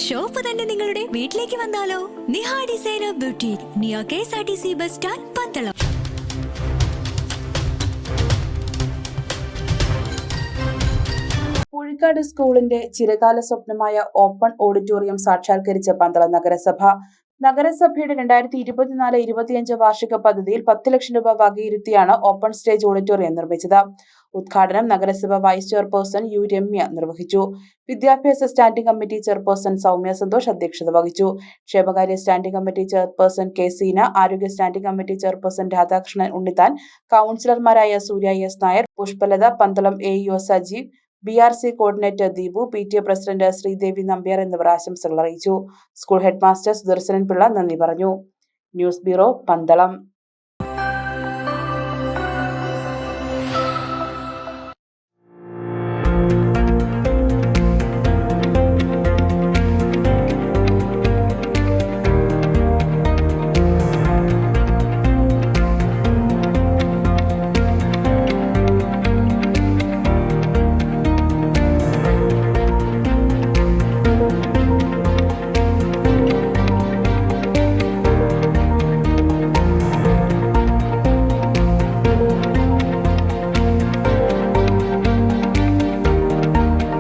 Shop തന്നെ നിങ്ങളുടെ വീട്ടിലേക്ക് വന്നാലോ? Niha designer boutique, near KSRTC bus stand, Pandalam. Puzhikkad സ്കൂളിന്റെ ചിരകാല സ്വപ്നമായ ഓപ്പൺ ഓഡിറ്റോറിയം സാക്ഷാത്കരിച്ച പന്തളം നഗരസഭ. നഗരസഭയുടെ 2024-25 വാർഷിക പദ്ധതിയിൽ 10 ലക്ഷം രൂപ വകയിരുത്തിയാണ് ഓപ്പൺ സ്റ്റേജ് ഓഡിറ്റോറിയം നിർമ്മിച്ചത്. ഉദ്ഘാടനം നഗരസഭ വൈസ് ചെയർപേഴ്സൺ യു രമ്യ നിർവഹിച്ചു. വിദ്യാഭ്യാസ standing committee chairperson Soumya Santhosh അധ്യക്ഷത വഹിച്ചു. ക്ഷേമകാര്യ standing committee chairperson K Seena, ആരോഗ്യ standing committee chairperson Radhakrishnan Unnithan, കൗൺസിലർമാരായ Surya S Nair, Pushpalatha, Pandalam AEO Sajeev, BRC coordinator Deepu, PTA president Sreedevi Nambiar എന്നിവർ ആശംസകൾ അറിയിച്ചു. സ്കൂൾ ഹെഡ്മാസ്റ്റർ സുദർശനൻ പിള്ള നന്ദി പറഞ്ഞു. News bureau, Pandalam.